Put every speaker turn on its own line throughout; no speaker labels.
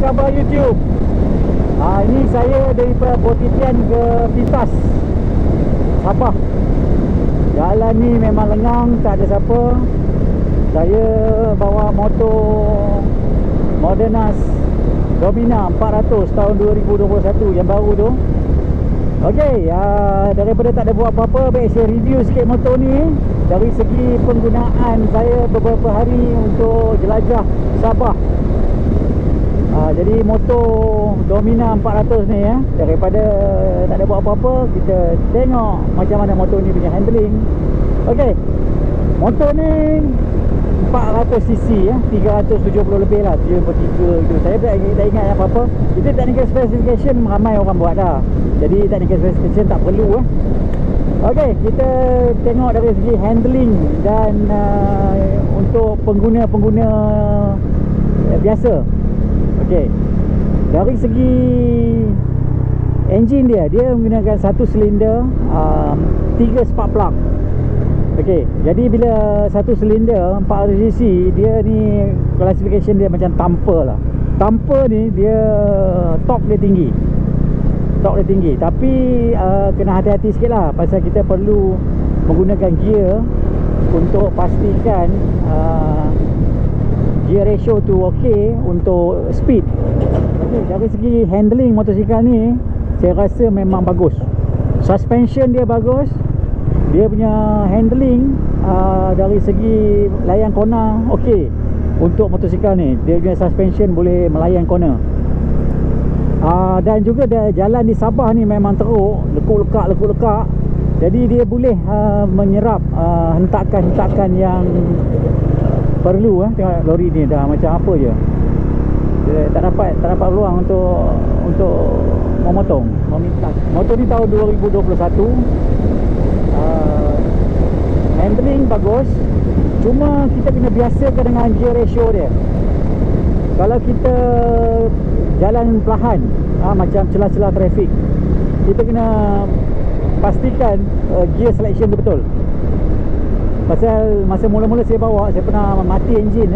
khabar YouTube? Ini saya daripada Potitian ke Pintas, Sabah. Jalan ni memang lengang, tak ada siapa. Saya bawa motor Modernas Domina 400 tahun 2021 yang baru tu. Okey, daripada tak ada buat apa-apa, baik saya review sikit motor ni. Dari segi penggunaan saya beberapa hari untuk jelajah Sabah. Jadi motor Domina 400 ni daripada tak ada buat apa-apa, kita tengok macam mana motor ni punya handling. Okey, motor ni 400cc 370 lebih lah, 3 gitu. Saya tak ingat apa-apa. Itu technical specification ramai orang buat dah. Jadi technical specification tak perlu Okey, kita tengok dari segi handling dan untuk pengguna-pengguna biasa. Okey, dari segi engine dia menggunakan satu silinder, 3 spark plug. Okey, jadi bila satu silinder 400cc, dia ni classification dia macam tanpa lah. Tanpa ni dia torque dia tinggi. Torque dia tinggi, tapi kena hati-hati sikit lah, pasal kita perlu menggunakan gear untuk pastikan gear ratio tu okey untuk speed. Okey, dari segi handling motosikal ni saya rasa memang bagus. Suspension dia bagus. Dia punya handling dari segi layan corner okey. Untuk motosikal ni, dia punya suspension boleh melayan corner. Dan juga jalan di Sabah ni memang teruk, lekuk-lekak. Jadi dia boleh menyerap hentakan-hentakan yang perlu. Tengok lori ni dah macam apa je. Dia tak dapat peluang untuk memotong, memintas. Motor ni tahun 2021. Handling bagus. Cuma kita kena biasakan dengan gear ratio dia. Kalau kita jalan perlahan, macam celah-celah trafik, kita kena pastikan gear selection tu betul. Pasal masa mula-mula saya bawa, saya pernah mati enjin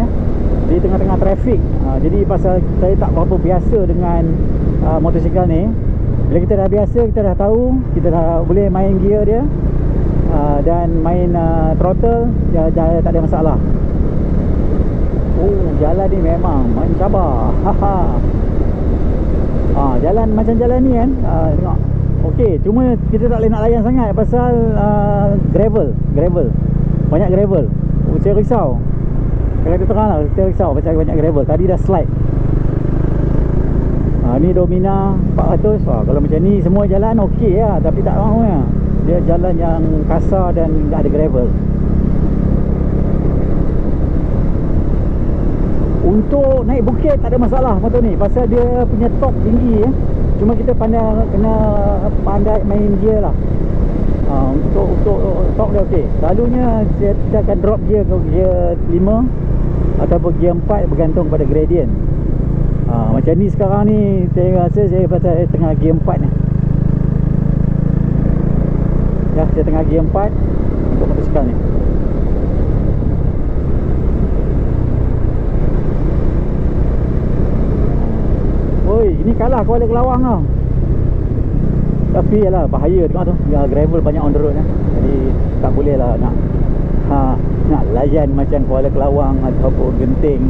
di tengah-tengah trafik. Jadi pasal saya tak berapa biasa dengan motosikal ni. Bila kita dah biasa, kita dah tahu, kita dah boleh main gear dia dan main throttle, tak ada masalah. Jalan ni memang mencabar. Jalan macam jalan ni tengok. Okey, cuma kita tak boleh nak layan sangat pasal gravel. Banyak gravel. Saya risau. Kalau kita terang lah, kita risau pasal banyak gravel. Tadi dah slide. Ni Domina 400. Kalau macam ni semua jalan okey lah, tapi tak mahu dia jalan yang kasar dan tak ada gravel. Untuk naik bukit tak ada masalah motor ni, pasal dia punya torque tinggi Cuma kita kena pandai main gear lah. Untuk torque dia okey. Selalunya kita akan drop gear ke gear 5 ataupun gear 4 bergantung pada gradient. Macam ni sekarang ni saya rasa saya pasal tengah gear 4 ni. Saya tengah gear 4 untuk motosikal ni. Ini kalah Kuala Kelawang tau. Tapi yalah, bahaya tengok tu, gravel banyak on the road Jadi tak boleh lah nak layan macam Kuala Kelawang ataupun Genting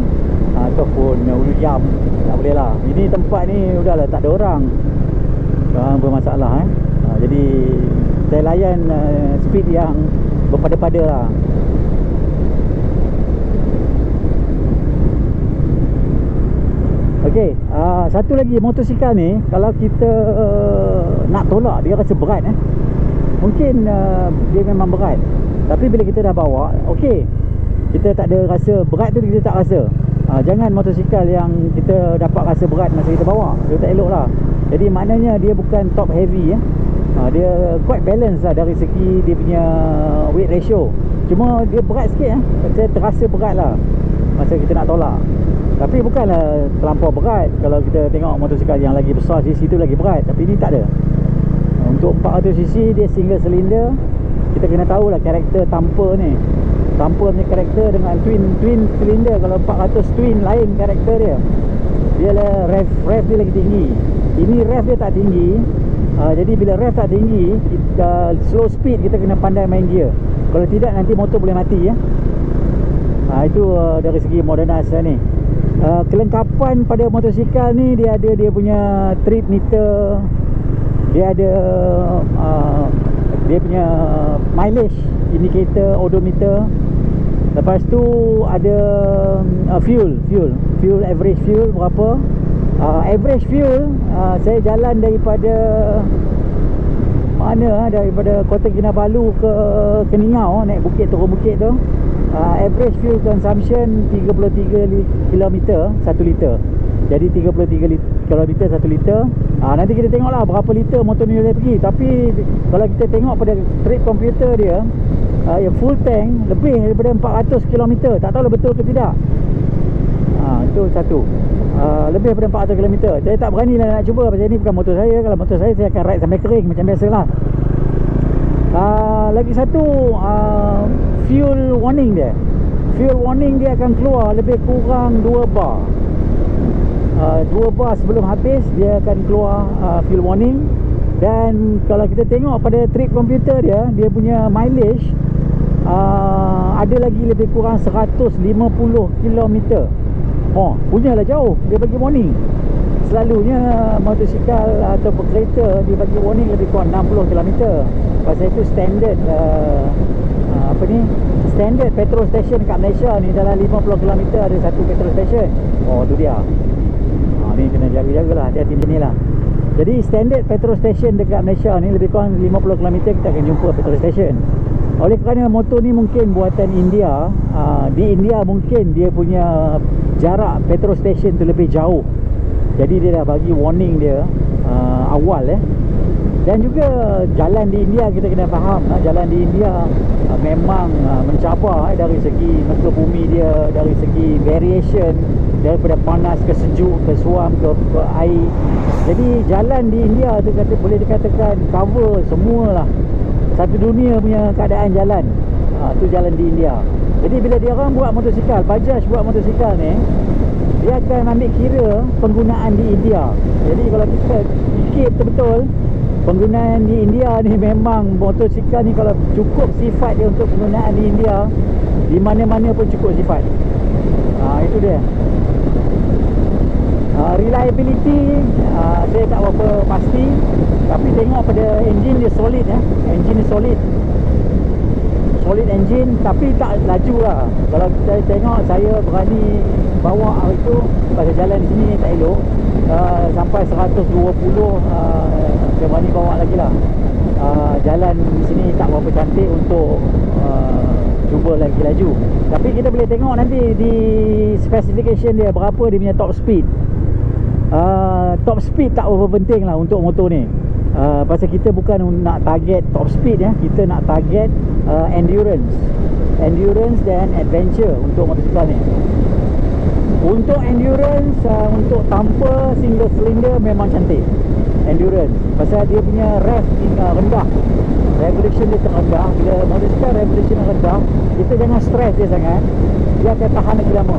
ataupun Ulu Jam. Tak boleh lah. Ini tempat ni udahlah tak ada orang bermasalah jadi saya layan speed yang berpada-pada lah. Okey, satu lagi, motosikal ni kalau kita nak tolak, dia rasa berat mungkin dia memang berat. Tapi bila kita dah bawa, okey, kita tak ada rasa berat tu, kita tak rasa. Jangan motosikal yang kita dapat rasa berat masa kita bawa, dia tak elok lah. Jadi maknanya dia bukan top heavy dia quite balance lah dari segi dia punya weight ratio. Cuma dia berat sikit saya terasa berat lah masa kita nak tolak. Tapi bukanlah terlampau berat. Kalau kita tengok motosikal yang lagi besar cc tu lagi berat, tapi ni tak ada. Untuk 400cc dia single cylinder. Kita kena tahulah karakter tanpa ni. Tanpa punya karakter dengan twin cylinder. Kalau 400 twin lain karakter dia. Dia rev dia lagi tinggi. Ini rev dia tak tinggi. Jadi bila rev tak tinggi, slow speed kita kena pandai main gear. Kalau tidak nanti motor boleh mati ya. Itu dari segi modernize ni. Kelengkapan pada motosikal ni, dia ada dia punya trip meter, dia ada dia punya mileage indicator, odometer. Lepas tu ada fuel average fuel berapa. Average fuel saya jalan daripada mana, daripada Kota Kinabalu ke Keningau, naik bukit turun bukit tu. Average fuel consumption 33 km 1 liter. Jadi 33 km 1 liter. Nanti kita tengoklah berapa liter motor ni boleh pergi. Tapi kalau kita tengok pada trip komputer dia, yang full tank lebih daripada 400 km. Tak tahu lah betul ke tidak. Itu satu. Lebih daripada 400 km. Saya tak berani lah nak cuba, pasal ni bukan motor saya. Kalau motor saya akan ride sampai kering macam biasalah. Lagi satu, fuel warning dia. Fuel warning dia akan keluar lebih kurang 2 bar. 2 bar sebelum habis dia akan keluar fuel warning. Dan kalau kita tengok pada trip komputer dia, dia punya mileage ada lagi lebih kurang 150 km. Punyalah jauh. Dia bagi warning. Selalunya motosikal atau kereta dia bagi warning lebih kurang 60 km. Pasal itu standard standard petrol station kat Malaysia ni, dalam 50 km ada satu petrol station. Tu dia. Ni kena jaga-jagalah, hati-hati ni lah. Jadi standard petrol station dekat Malaysia ni lebih kurang 50 km kita akan jumpa petrol station. Oleh kerana motor ni mungkin buatan India, di India mungkin dia punya jarak petrol station tu lebih jauh. Jadi dia dah bagi warning dia awal Dan juga jalan di India kita kena faham, jalan di India memang mencabar dari segi muka bumi dia, dari segi variation, daripada panas ke sejuk, ke suam, ke air. Jadi jalan di India tu boleh dikatakan cover semualah satu dunia punya keadaan jalan. Tu jalan di India. Jadi bila dia orang buat motosikal, Bajaj buat motosikal ni, dia akan ambil kira penggunaan di India. Jadi kalau kita fikir betul-betul, penggunaan di India ni memang motosikal ni kalau cukup sifat dia untuk penggunaan di India, di mana-mana pun cukup sifat. Itu dia. Reliability saya tak berapa pasti, tapi tengok pada engine dia solid engine dia solid engine, tapi tak laju lah. Kalau saya tengok, saya berani bawa itu pada jalan di sini tak elok, sampai 120 saya berani bawa lagi lah. Jalan di sini tak berapa cantik untuk cuba lagi laju. Tapi kita boleh tengok nanti di specification dia berapa dia punya top speed. Top speed tak berapa penting lah untuk motor ni. Pasal kita bukan nak target top speed kita nak target endurance dan adventure untuk motosikal ni. Untuk endurance, untuk tanpa single cylinder memang cantik endurance, pasal dia punya rev rendah, revolution dia rendah. Bila motosikal revolution rendah, kita jangan stress dia sangat, dia akan tahan lagi lama.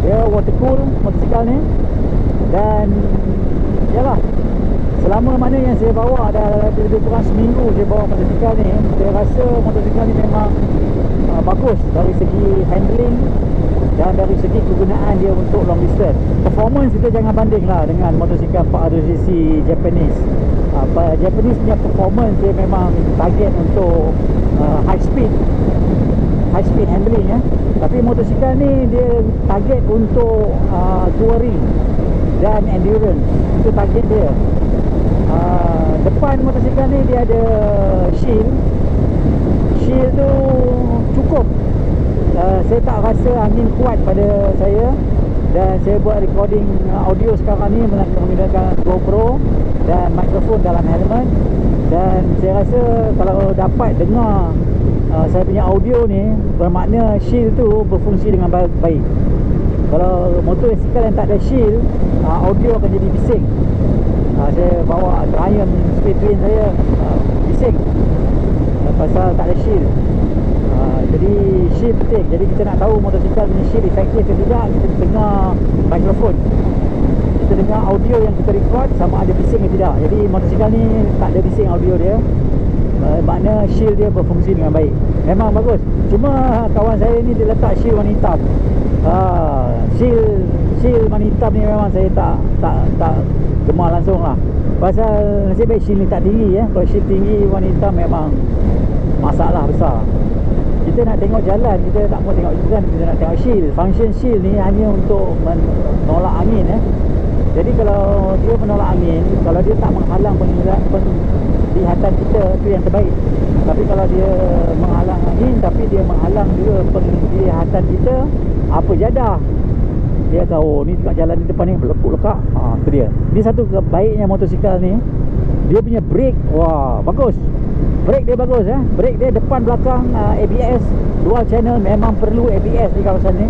Dia water cool motosikal ni. Dan yalah, selama mana yang saya bawa, dah lebih kurang seminggu saya bawa motosikal ni, saya rasa motosikal ni memang bagus dari segi handling dan dari segi kegunaan dia untuk long distance. Performance kita jangan banding lah dengan motosikal 400cc Japanese. Japanese punya performance dia memang target untuk high speed handling Tapi motosikal ni dia target untuk touring dan endurance. Itu target dia. Depan motosikal ni dia ada shield tu cukup. Saya tak rasa angin kuat pada saya. Dan saya buat recording audio sekarang ni menggunakan GoPro dan mikrofon dalam helmet. Dan saya rasa kalau dapat dengar saya punya audio ni, bermakna shield tu berfungsi dengan baik. Kalau motosikal yang tak ada shield, audio akan jadi bising. Saya bawa Triumph speed twin saya bising pasal tak ada shield. Jadi shield penting. Jadi kita nak tahu motosikal punya shield efektif ke tidak, kita dengar mikrofon, kita dengar audio yang kita record sama ada bising ke tidak. Jadi motosikal ni tak ada bising audio dia, makna shield dia berfungsi dengan baik. Memang bagus. Cuma kawan saya ni dia letak shield warna hitam. Shield warna hitam ni memang saya tak gemar langsung lah. Pasal nasib baik shield ni tak tinggi ya. Kalau shield tinggi warna hitam memang masalah besar. Kita nak tengok jalan, kita tak mau tengok bukan, kita nak tengok shield. Function shield ni hanya untuk menolak angin ya. Jadi kalau dia menolak angin, kalau dia tak menghalang penglihatan kita, tu yang terbaik. Tapi kalau dia menghalang angin tapi dia menghalang juga penglihatan kita, apa jadah? Dia tahu ni kat jalan di depan ni lekuk-lekak. Tu dia. Ni satu kebaiknya motosikal ni, dia punya brake, wah bagus. Brake dia bagus ya. Brake dia depan belakang ABS dual channel, memang perlu ABS di kawasan ni.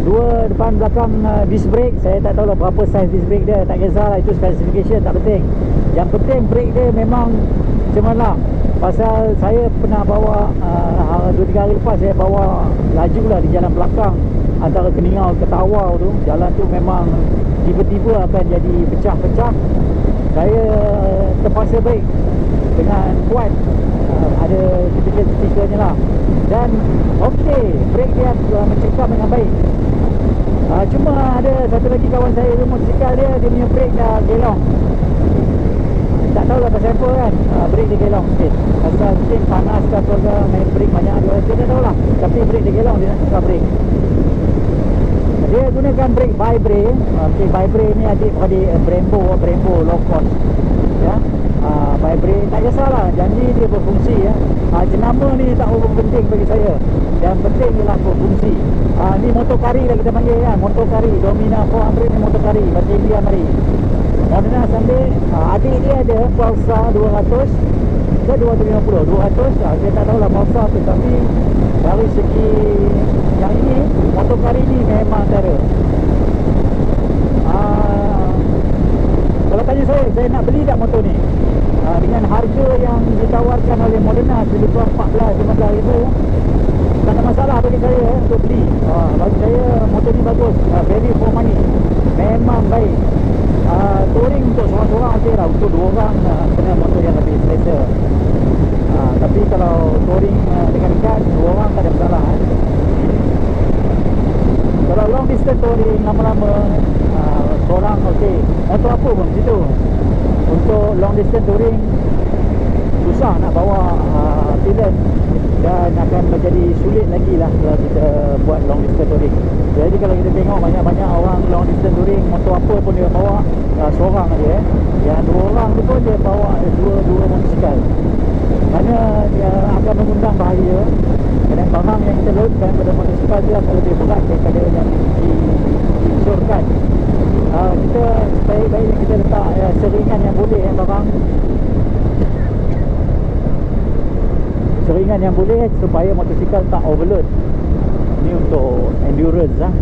Dua depan belakang disc brake. Saya tak tahu lah berapa size disc brake dia, tak kisahlah, itu specification tak penting. Yang penting brake dia memang cemerlang. Pasal saya pernah bawa 2-3 hari lepas, saya bawa laju lah di jalan belakang antara Keningau ke Tawau tu. Jalan tu memang tiba-tiba akan jadi pecah-pecah. Saya terpaksa brake dengan kuat, ada ketika-ketikanya lah. Dan okey, brake dia mencekam dengan baik. Cuma ada satu lagi kawan saya tu, motosikal dia punya brake dah gelong. Tak tahulah pasal apa kan, brake dia gelong sikit. Pasal mungkin panas ke apa ke, main brake banyak, dia tak tahulah. Tapi brake dia gelong, dia nak tukar brake. Dia gunakan brake Vibree. Okay, Vibree ni adik-adik Brembo low cost ya. Vibree tak kisahlah, janji dia berfungsi ya. Jenama ni tak penting bagi saya. Yang penting ialah berfungsi. Ni motokari lah kita panggil kan, motokari Domina 400 ni motokari bahasa India mari. Modena sambil adik dia ada Pulsar 200 ke 250, 200 saya tak tahulah Pulsar tu, tapi dari segi yang ini motokari ni memang antara. Kalau tanya saya nak beli tak motor ni? Dengan harga yang ditawarkan oleh Modena lebih kurang 14-15 ribu, tak ada masalah bagi saya untuk beli. Bagi saya motor ni bagus, value for money, memang baik. Touring untuk seorang-seorang okey lah, untuk dua orang kena motor yang lebih selesa. Tapi kalau touring dekat-dekat, dua orang tak ada masalah. Kalau long distance touring lama-lama, seorang okey, motor apa pun situ. Untuk long distance touring susah nak bawa tilen, dan akan menjadi sulit lagi lah kalau kita buat long distance touring. Jadi kalau kita tengok banyak-banyak orang long distance touring, motor apa pun dia bawa seorang aja yang dua orang tu pun dia bawa dua motosikal. Kerana dia akan mengundang bahaya. Dan barang yang kita loadkan pada motosikal dia akan lebih berat daripada yang diinsurkan. Kita baik-baiknya kita letak seringan yang boleh barang, seringan yang boleh supaya motosikal tak overload. Ini untuk endurance lah.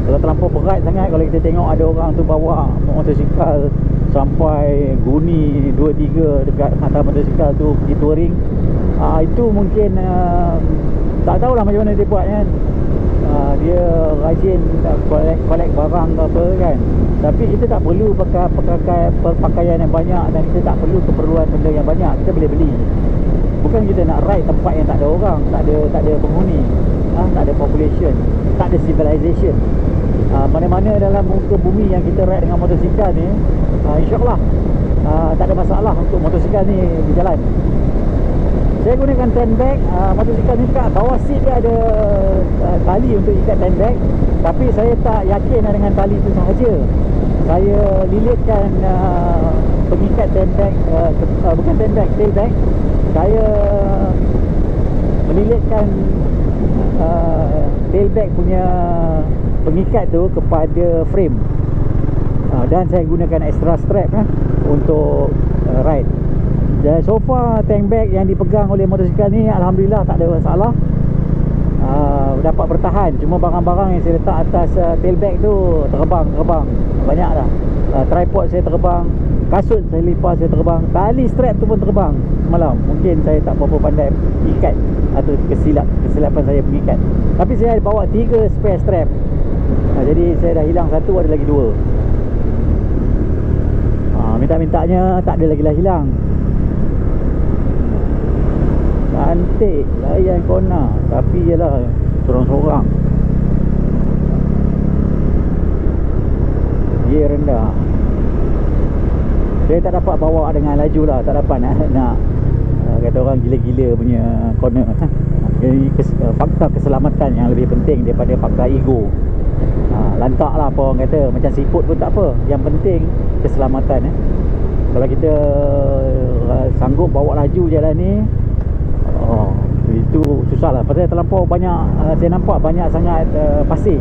Kalau terlampau berat sangat, kalau kita tengok ada orang tu bawa motosikal sampai guni 2-3 dekat atas motosikal tu pergi touring, itu mungkin tak tahulah macam mana dia buat kan. Dia rajin collect barang ke apa kan. Tapi kita tak perlu pakai perpakaian yang banyak, dan kita tak perlu keperluan benda yang banyak. Kita boleh beli. Bukan kita nak ride tempat yang tak ada orang, tak ada penghuni, tak ada population, tak ada civilization. Mana-mana dalam muka bumi yang kita ride dengan motosikal ni, insyaAllah tak ada masalah untuk motosikal ni berjalan. Saya gunakan ten bag. Motosikal ni kat bawah seat dia ada tali untuk ikat ten bag, tapi saya tak yakin dengan tali itu sahaja. Saya lilitkan pengikat ten bag, bukan ten bag, tail bag. Saya melilitkan tail bag punya pengikat tu kepada frame, dan saya gunakan extra strap untuk ride. Dan so far tank bag yang dipegang oleh motosikal ni alhamdulillah tak ada masalah, dapat bertahan. Cuma barang-barang yang saya letak atas tail bag tu terbang banyak dah. Tripod saya terbang, kasut saya lipas, saya terbang. Tali strap tu pun terbang semalam. Mungkin saya tak berapa pandai ikat, atau kesilapan saya mengikat. Tapi saya bawa 3 spare strap. Jadi saya dah hilang 1, ada lagi 2. Minta-mintanya tak ada lagi lah hilang. Cantik layan kona, tapi ialah sorang-sorang. Gear rendah. Saya tak dapat bawa dengan laju lah. Tak dapat nak kata orang gila-gila punya corner. Jadi faktor keselamatan yang lebih penting daripada faktor ego. Lantak lah apa orang kata. Macam siput pun tak apa. Yang penting keselamatan. Kalau kita sanggup bawa laju jalan ni, itu susah lah. Pasal terlampau banyak, saya nampak banyak sangat pasir.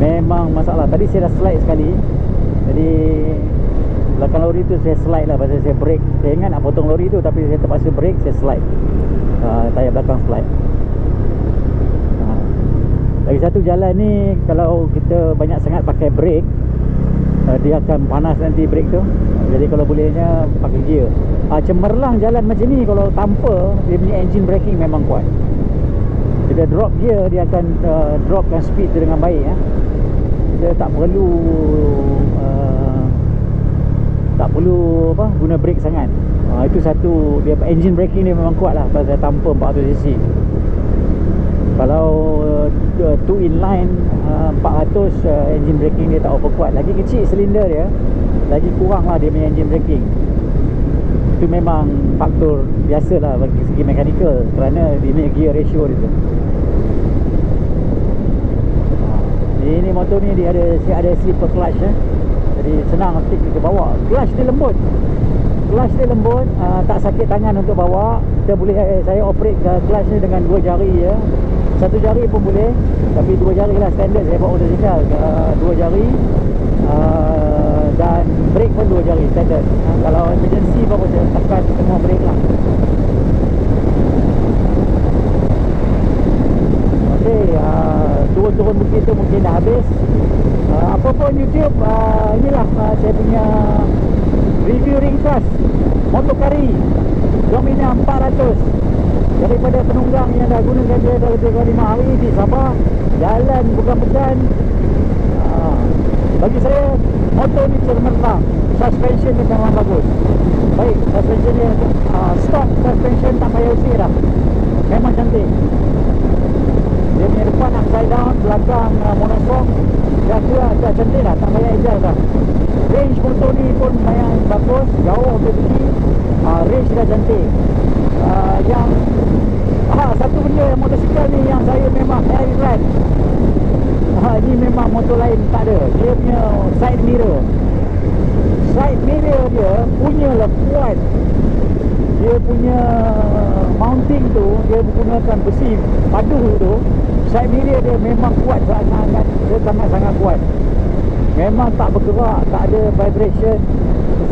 Memang masalah. Tadi saya dah slide sekali. Jadi belakang lori tu saya slide lah. Pasal saya brake. Saya ingat nak potong lori tu, tapi saya terpaksa brake, saya slide. Tayar belakang slide. Lagi satu jalan ni, kalau kita banyak sangat pakai brake, dia akan panas nanti brake tu. Jadi kalau bolehnya pakai gear. Cemerlang jalan macam ni, kalau tanpa, dia punya engine braking memang kuat. Kita drop gear, dia akan dropkan speed tu dengan baik. Kita tak perlu guna brake sangat. Itu satu, dia engine braking dia memang kuat lah. Pasal tanpa 400cc. Kalau 2 inline 400, engine braking dia tak apa kuat. Lagi kecil silinder dia, lagi kurang lah dia punya engine braking. Itu memang faktor biasa lah bagi segi mekanikal, kerana dia punya gear ratio dia tu. Ini motor ni dia ada slipper clutch. Jadi senang stick ke bawah. Clutch dia lembut. Tak sakit tangan untuk bawa. Kita boleh, saya operate clutch ni dengan 2 jari je. 1 jari pun boleh, tapi 2 jari lah standard saya bawa motosikal. 2 jari, dan brake pun 2 jari standard. Kalau emergency baru saya tekan semua brake lah. Okey, turun-turun bukit tu mungkin dah habis. Apa pun YouTube, inilah saya punya review ringkas Motokari Domina 400 daripada penunggang yang dah gunakan dia dah lebih dari 5 hari di Sabah. Jalan bukan-bukan. Bagi saya motor ni cemerlang. Suspension dia memang bagus. Baik, suspension dia stock suspension, tak payah usir dah. Memang cantik. Dia punya depan upside down, belakang monoshock. Dah cantik dah, tak payah adjust dah. Range motor ni pun lumayan bagus, jauh untuk pergi. Range dah cantik. Yang satu benda yang motosikal ni yang saya memang heran. Ni memang motor lain tak ada. Dia punya side mirror dia punyalah kuat. Dia punya mounting tu, dia menggunakan besi padu tu. Side mirror dia memang kuat sangat. Dia sangat-sangat kuat. Memang tak bergerak, tak ada vibration.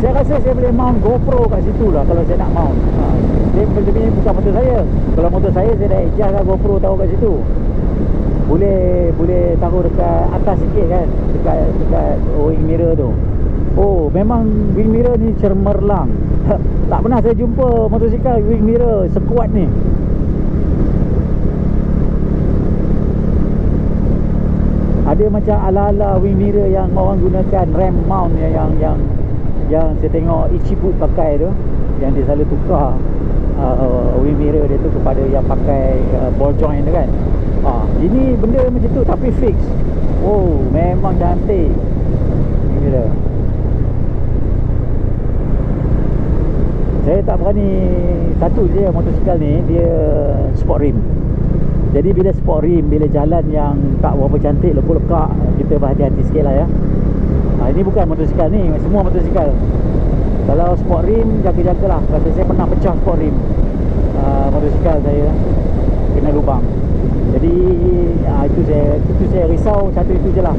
Saya rasa saya boleh mount GoPro kat situ lah kalau saya nak mount. Dia bukan motor saya. Kalau motor saya dah adjust lah GoPro taruh kat situ. Boleh taruh dekat atas sikit kan, dekat wing mirror tu. Memang wing mirror ni cemerlang. Tak pernah saya jumpa motosikal wing mirror sekuat ni. Ada macam ala-ala wing mirror yang orang gunakan ram mount yang saya tengok Ichibut pakai tu, yang dia selalu tukar wing mirror dia tu kepada yang pakai ball joint tu kan. Ini benda macam tu tapi fix. Memang cantik. Ini dia. Saya tak berani. Satu je motosikal ni, dia sport rim. Jadi bila sport rim, bila jalan yang tak berapa cantik, lekuk-lekak, kita berhati-hati sikit lah ya. Ini bukan motosikal ni, semua motosikal. Kalau sport rim, jaga-jagalah. Pasal saya pernah pecah sport rim motosikal saya, kena lubang. Jadi itu saya risau. Satu itu je lah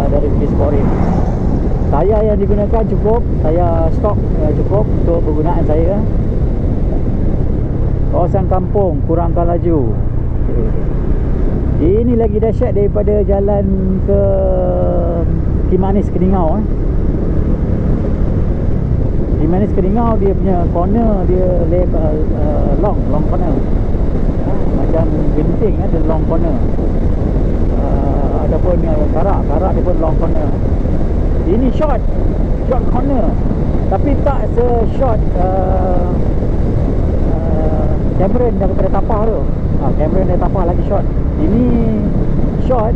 dari segi sport rim. Tayar yang digunakan cukup, tayar stok cukup untuk penggunaan saya. Kawasan kampung, kurangkan laju. Ini lagi dahsyat daripada jalan ke Kimanis, Keningau. Manis Keningau dia punya corner dia long corner. Macam genting ada long corner. Adapun karak dia pun long corner. Ini short corner, tapi tak se-short Cameron daripada Tapah tu. Cameron dari Tapah lagi short. Ini short,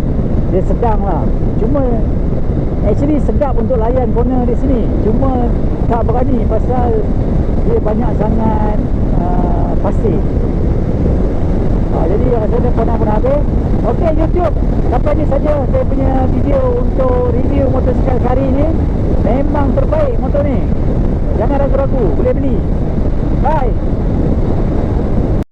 dia sedang lah. Cuma actually sedap untuk layan corner di sini. Cuma tak berani pasal dia banyak sangat pasir. Jadi rasanya pernah habis. Okey YouTube, sampai ni saja saya punya video untuk review motosikal hari ni. Memang terbaik motor ni. Jangan ragu-ragu, boleh beli. Bye.